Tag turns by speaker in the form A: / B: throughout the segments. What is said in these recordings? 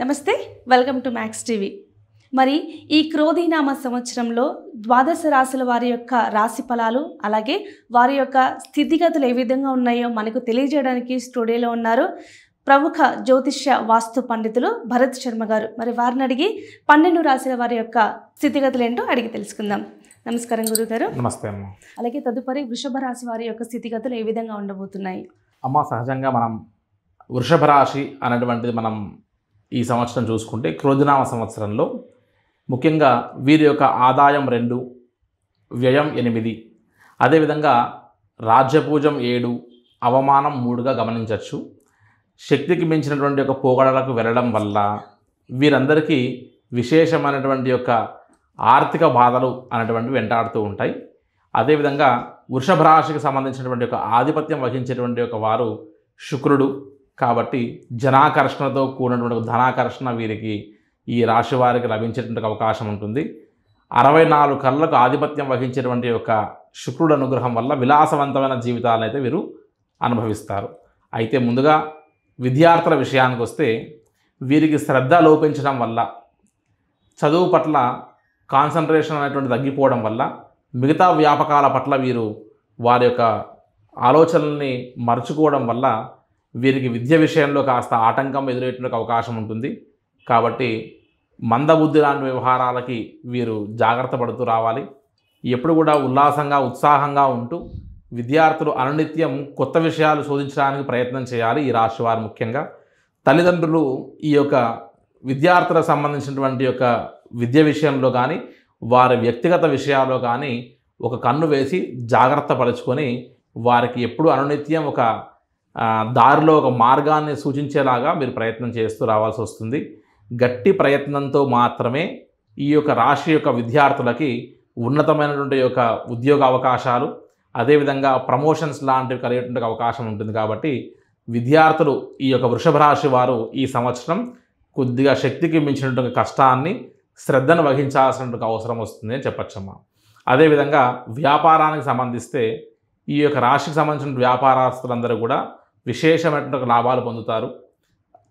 A: నమస్తే, welcome to max TV. మరి ఈ క్రోధీనామ సంవత్సరంలో ద్వాదశ రాశుల వారి యొక్క రాశి ఫలాలు, అలాగే వారి యొక్క స్థితిగతులు ఏ విధంగా ఉన్నాయో మనకు తెలియజేయడానికి స్టూడియోలో ఉన్నారు ప్రముఖ జ్యోతిష్య వాస్తు పండితులు భరత్ శర్మ గారు. మరి వారిని అడిగి 12 రాశుల వారి యొక్క స్థితిగతులు ఏంటో అడిగి తెలుసుకుందాం. నమస్కారం గురుగారు.
B: నమస్తే అమ్మ.
A: అలాగే తదుపరి వృషభ రాశి వారి యొక్క స్థితిగతులు ఏ విధంగా ఉండబోతున్నాయి?
B: అమ్మ, సహజంగా మనం వృషభ రాశి అనేటువంటిది మనం ఈ సంవత్సరం చూసుకుంటే క్రోధినామ సంవత్సరంలో ముఖ్యంగా వీరి యొక్క ఆదాయం 2, వ్యయం 8, అదేవిధంగా రాజ్యపూజం 7, అవమానం 3గా గమనించవచ్చు. శక్తికి మించినటువంటి యొక్క పోగడలకు వెళ్ళడం వల్ల వీరందరికీ విశేషమైనటువంటి యొక్క ఆర్థిక బాధలు అనేటువంటివి వెంటాడుతూ ఉంటాయి. అదేవిధంగా వృషభ రాశికి సంబంధించినటువంటి యొక్క ఆధిపత్యం వహించేటువంటి యొక్క వారు శుక్రుడు కాబట్టి జనాకర్షణతో కూడినటువంటి ధనాకర్షణ వీరికి ఈ రాశి వారికి లభించేటువంటి అవకాశం ఉంటుంది. 64 కళ్ళకు ఆధిపత్యం వహించేటువంటి యొక్క శుక్రుడు అనుగ్రహం వల్ల విలాసవంతమైన జీవితాలను అయితే వీరు అనుభవిస్తారు. అయితే ముందుగా విద్యార్థుల విషయానికి వస్తే వీరికి శ్రద్ధ లోపించడం వల్ల, చదువు పట్ల కాన్సన్ట్రేషన్ అనేటువంటి తగ్గిపోవడం వల్ల మిగతా వ్యాపకాల పట్ల వీరు వారి యొక్క ఆలోచనల్ని మర్చుకోవడం వల్ల వీరికి విద్య విషయంలో కాస్త ఆటంకం ఎదురయ్యేటువంటి అవకాశం ఉంటుంది. కాబట్టి మందబుద్ధి లాంటి వ్యవహారాలకి వీరు జాగ్రత్త పడుతూ రావాలి. ఎప్పుడు కూడా ఉల్లాసంగా ఉత్సాహంగా ఉంటూ విద్యార్థులు అనునిత్యం కొత్త విషయాలు శోధించడానికి ప్రయత్నం చేయాలి. ఈ రాశి వారు ముఖ్యంగా తల్లిదండ్రులు ఈ యొక్క విద్యార్థులకు సంబంధించినటువంటి యొక్క విద్య విషయంలో కానీ వారి వ్యక్తిగత విషయాల్లో కానీ ఒక కన్ను వేసి జాగ్రత్త పరుచుకొని వారికి ఎప్పుడు అనునిత్యం ఒక దారిలో ఒక మార్గాన్ని సూచించేలాగా మీరు ప్రయత్నం చేస్తూ రావాల్సి వస్తుంది. గట్టి ప్రయత్నంతో మాత్రమే ఈ యొక్క రాశి యొక్క విద్యార్థులకి ఉన్నతమైనటువంటి యొక్క ఉద్యోగ అవకాశాలు, అదేవిధంగా ప్రమోషన్స్ లాంటివి కలిగేటువంటి అవకాశం ఉంటుంది. కాబట్టి విద్యార్థులు ఈ యొక్క వృషభ రాశి వారు ఈ సంవత్సరం కొద్దిగా శక్తికి మించినటువంటి కష్టాన్ని, శ్రద్ధను వహించాల్సినటువంటి అవసరం వస్తుంది అని చెప్పచ్చమ్మా. అదేవిధంగా వ్యాపారానికి సంబంధిస్తే ఈ యొక్క రాశికి సంబంధించిన వ్యాపారస్తులందరూ కూడా విశేషమైనటువంటి లాభాలు పొందుతారు.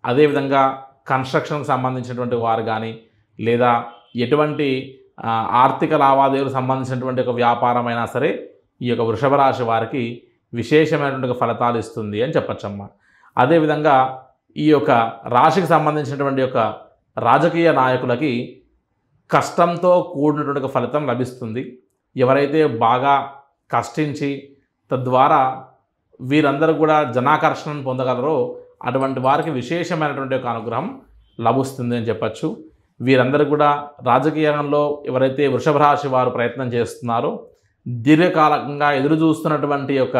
B: అదేవిధంగా కన్స్ట్రక్షన్కి సంబంధించినటువంటి వారు కానీ, లేదా ఎటువంటి ఆర్థిక లావాదేవీలకు సంబంధించినటువంటి ఒక వ్యాపారమైనా సరే ఈ యొక్క వృషభ రాశి వారికి విశేషమైనటువంటి ఫలితాలు ఇస్తుంది అని చెప్పచ్చమ్మా. అదేవిధంగా ఈ యొక్క రాశికి సంబంధించినటువంటి యొక్క రాజకీయ నాయకులకి కష్టంతో కూడినటువంటి ఫలితం లభిస్తుంది. ఎవరైతే బాగా కష్టించి తద్వారా వీరందరూ కూడా జనాకర్షణను పొందగలరో అటువంటి వారికి విశేషమైనటువంటి ఒక అనుగ్రహం లభిస్తుంది అని చెప్పచ్చు. వీరందరూ కూడా రాజకీయంలో ఎవరైతే వృషభ రాశి వారు ప్రయత్నం చేస్తున్నారో, దీర్ఘకాలంగా ఎదురు చూస్తున్నటువంటి యొక్క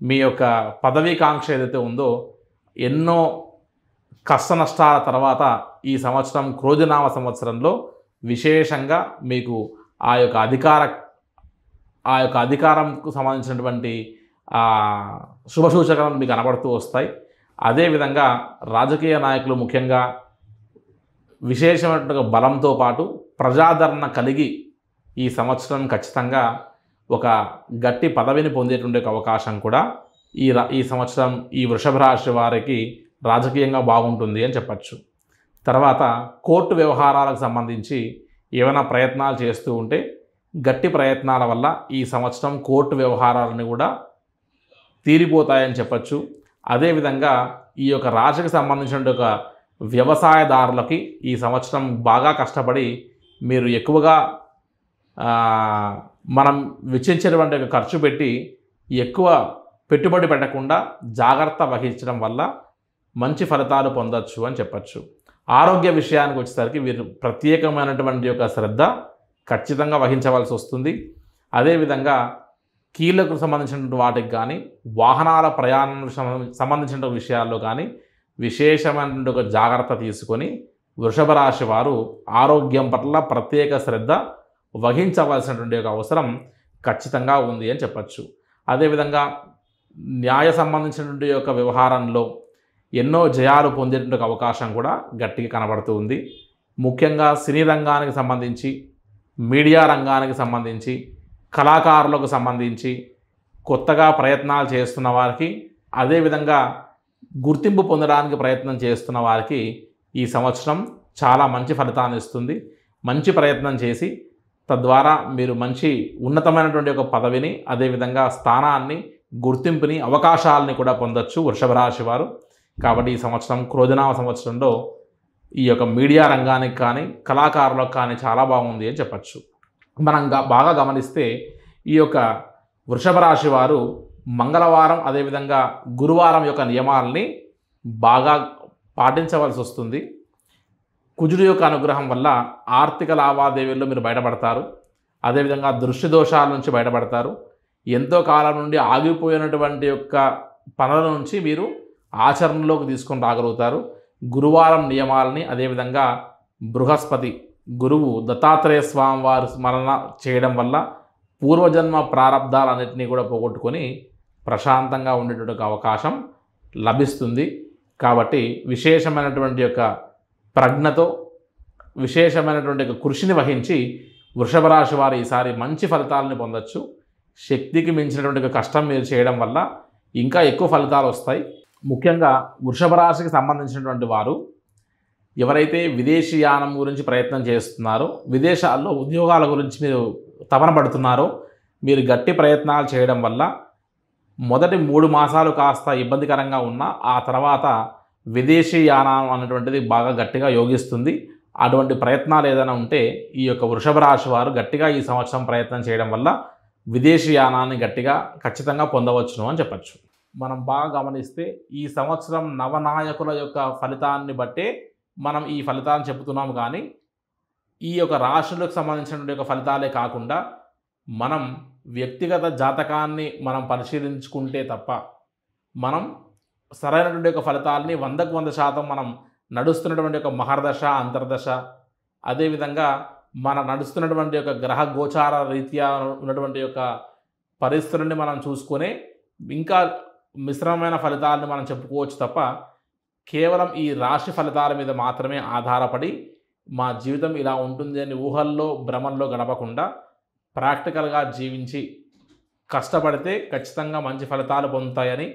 B: మీ యొక్క పదవీకాంక్ష ఏదైతే ఉందో, ఎన్నో కష్ట నష్టాల తర్వాత ఈ సంవత్సరం క్రోధినామ సంవత్సరంలో విశేషంగా మీకు ఆ యొక్క అధికారంకు సంబంధించినటువంటి శుభసూచకలు మీకు కనబడుతూ వస్తాయి. అదేవిధంగా రాజకీయ నాయకులు ముఖ్యంగా విశేషమైనటువంటి బలంతో పాటు ప్రజాదరణ కలిగి ఈ సంవత్సరం ఖచ్చితంగా ఒక గట్టి పదవిని పొందేటువంటి అవకాశం కూడా ఈ సంవత్సరం ఈ వృషభ రాశి వారికి రాజకీయంగా బాగుంటుంది అని చెప్పచ్చు. తర్వాత కోర్టు వ్యవహారాలకు సంబంధించి ఏమైనా ప్రయత్నాలు చేస్తూ ఉంటే గట్టి ప్రయత్నాల వల్ల ఈ సంవత్సరం కోర్టు వ్యవహారాలను కూడా తీరిపోతాయని చెప్పచ్చు. అదేవిధంగా ఈ యొక్క రాశికి సంబంధించిన ఒక వ్యవసాయదారులకి ఈ సంవత్సరం బాగా కష్టపడి మీరు ఎక్కువగా మనం వెచ్చించేటువంటి ఖర్చు పెట్టి ఎక్కువ పెట్టుబడి పెట్టకుండా జాగ్రత్త వహించడం వల్ల మంచి ఫలితాలు పొందొచ్చు అని చెప్పచ్చు. ఆరోగ్య విషయానికి వచ్చేసరికి వీరు ప్రత్యేకమైనటువంటి యొక్క శ్రద్ధ ఖచ్చితంగా వహించవలసి వస్తుంది. అదేవిధంగా కీళ్లకు సంబంధించినటువంటి వాటికి కానీ, వాహనాల ప్రయాణం సంబంధించిన విషయాల్లో కానీ విశేషమైనటువంటి ఒక జాగ్రత్త తీసుకొని వృషభ రాశి వారు ఆరోగ్యం పట్ల ప్రత్యేక శ్రద్ధ వహించవలసినటువంటి ఒక అవసరం ఖచ్చితంగా ఉంది అని చెప్పచ్చు. అదేవిధంగా న్యాయ సంబంధించినటువంటి యొక్క వ్యవహారంలో ఎన్నో జయాలు పొందేటువంటి అవకాశం కూడా గట్టిగా కనబడుతూ ఉంది. ముఖ్యంగా సినీ రంగానికి సంబంధించి, మీడియా రంగానికి సంబంధించి, కళాకారులకు సంబంధించి కొత్తగా ప్రయత్నాలు చేస్తున్న వారికి, అదేవిధంగా గుర్తింపు పొందడానికి ప్రయత్నం చేస్తున్న వారికి ఈ సంవత్సరం చాలా మంచి ఫలితాన్ని ఇస్తుంది. మంచి ప్రయత్నం చేసి తద్వారా మీరు మంచి ఉన్నతమైనటువంటి ఒక పదవిని, అదేవిధంగా స్థానాన్ని, గుర్తింపుని, అవకాశాలని కూడా పొందొచ్చు వృషభ రాశి వారు. కాబట్టి ఈ సంవత్సరం క్రోధినామ సంవత్సరంలో ఈ యొక్క మీడియా రంగానికి కానీ కళాకారులకు కానీ చాలా బాగుంది అని చెప్పచ్చు. మనం బాగా గమనిస్తే ఈ యొక్క వృషభ రాశి వారు మంగళవారం అదేవిధంగా గురువారం యొక్క నియమాలని బాగా పాటించవలసి వస్తుంది. కుజుడు యొక్క అనుగ్రహం వల్ల ఆర్థిక లావాదేవీల్లో మీరు బయటపడతారు. అదేవిధంగా దృష్టి దోషాల నుంచి బయటపడతారు. ఎంతో కాలం నుండి ఆగిపోయినటువంటి యొక్క పనుల నుంచి మీరు ఆచరణలోకి తీసుకొని రాగలుగుతారు. గురువారం నియమాలని, అదేవిధంగా బృహస్పతి గురువు దత్తాత్రేయ స్వామి వారు స్మరణ చేయడం వల్ల పూర్వజన్మ ప్రారంధాలన్నింటినీ కూడా పోగొట్టుకొని ప్రశాంతంగా ఉండేటువంటి అవకాశం లభిస్తుంది. కాబట్టి విశేషమైనటువంటి యొక్క ప్రజ్ఞతో, విశేషమైనటువంటి యొక్క కృషిని వహించి వృషభ రాశి వారు ఈసారి మంచి ఫలితాలను పొందొచ్చు. శక్తికి మించినటువంటి కష్టం మీరు చేయడం వల్ల ఇంకా ఎక్కువ ఫలితాలు వస్తాయి. ముఖ్యంగా వృషభ రాశికి సంబంధించినటువంటి వారు ఎవరైతే విదేశీయానం గురించి ప్రయత్నం చేస్తున్నారో, విదేశాల్లో ఉద్యోగాల గురించి మీరు తపన పడుతున్నారో, మీరు గట్టి ప్రయత్నాలు చేయడం వల్ల మొదటి 3 మాసాలు కాస్త ఇబ్బందికరంగా ఉన్నా ఆ తర్వాత విదేశీయానం అనేటువంటిది బాగా గట్టిగా యోగిస్తుంది. అటువంటి ప్రయత్నాలు ఏదైనా ఉంటే ఈ యొక్క వృషభ రాశి వారు గట్టిగా ఈ సంవత్సరం ప్రయత్నం చేయడం వల్ల విదేశీయానాన్ని గట్టిగా ఖచ్చితంగా పొందవచ్చును అని చెప్పచ్చు. మనం బాగా గమనిస్తే ఈ సంవత్సరం నవనాయకుల యొక్క ఫలితాన్ని బట్టే మనం ఈ ఫలితాన్ని చెబుతున్నాం. కానీ ఈ యొక్క రాశులకు సంబంధించినటువంటి యొక్క ఫలితాలే కాకుండా మనం వ్యక్తిగత జాతకాన్ని మనం పరిశీలించుకుంటే తప్ప మనం సరైనటువంటి యొక్క ఫలితాలని 100కు 100% మనం నడుస్తున్నటువంటి యొక్క మహర్దశ, అంతర్దశ, అదేవిధంగా మన నడుస్తున్నటువంటి యొక్క గ్రహ గోచార రీత్యా ఉన్నటువంటి యొక్క పరిస్థితులని మనం చూసుకొని ఇంకా మిశ్రమమైన ఫలితాలను మనం చెప్పుకోవచ్చు తప్ప కేవలం ఈ రాశి ఫలితాల మీద మాత్రమే ఆధారపడి మా జీవితం ఇలా ఉంటుంది అని ఊహల్లో భ్రమల్లో గడపకుండా ప్రాక్టికల్గా జీవించి కష్టపడితే ఖచ్చితంగా మంచి ఫలితాలు పొందుతాయని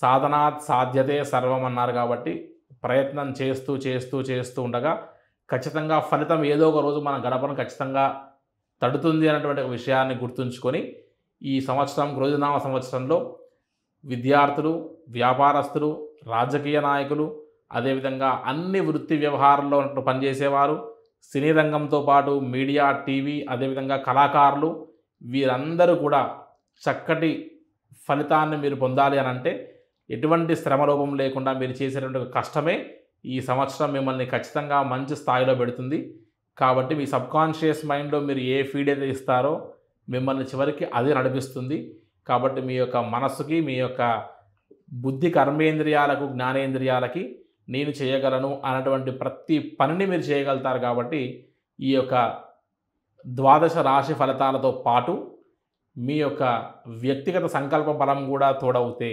B: సాధనాత్ సాధ్యతే సర్వం అన్నారు. కాబట్టి ప్రయత్నం చేస్తూ చేస్తూ చేస్తూ ఉండగా ఖచ్చితంగా ఫలితం ఏదో ఒక రోజు మన గడపను ఖచ్చితంగా తడుతుంది అనేటువంటి విషయాన్ని గుర్తుంచుకొని ఈ సంవత్సరం క్రోధినామ సంవత్సరంలో విద్యార్థులు, వ్యాపారస్తులు, రాజకీయ నాయకులు, అదేవిధంగా అన్ని వృత్తి వ్యవహారాల్లో పనిచేసేవారు, సినీ రంగంతో పాటు మీడియా, టీవీ, అదేవిధంగా కళాకారులు, వీరందరూ కూడా చక్కటి ఫలితాన్ని మీరు పొందాలి అని అంటే ఎటువంటి శ్రమలోపం లేకుండా మీరు చేసేటువంటి కష్టమే ఈ సంవత్సరం మిమ్మల్ని ఖచ్చితంగా మంచి స్థాయిలో పెడుతుంది. కాబట్టి మీ సబ్కాన్షియస్ మైండ్లో మీరు ఏ ఫీడ్ అయితే ఇస్తారో మిమ్మల్ని చివరికి అది నడిపిస్తుంది. కాబట్టి మీ యొక్క మనస్సుకి, మీ యొక్క బుద్ధి కర్మేంద్రియాలకు, జ్ఞానేంద్రియాలకి నేను చేయగలను అన్నటువంటి ప్రతి పనిని మీరు చేయగలుగుతారు. కాబట్టి ఈ యొక్క ద్వాదశ రాశి ఫలితాలతో పాటు మీ యొక్క వ్యక్తిగత సంకల్ప బలం కూడా తోడవుతే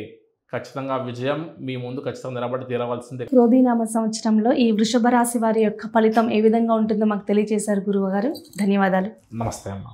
B: ఖచ్చితంగా విజయం మీ ముందు ఖచ్చితంగా నిలబడి తీరవలసిందే.
A: క్రోధినామ సంవత్సరంలో ఈ వృషభ రాశి వారి యొక్క ఫలితం ఏ విధంగా ఉంటుందో మాకు తెలియజేశారు గురువు గారు. ధన్యవాదాలు.
B: నమస్తే అమ్మ.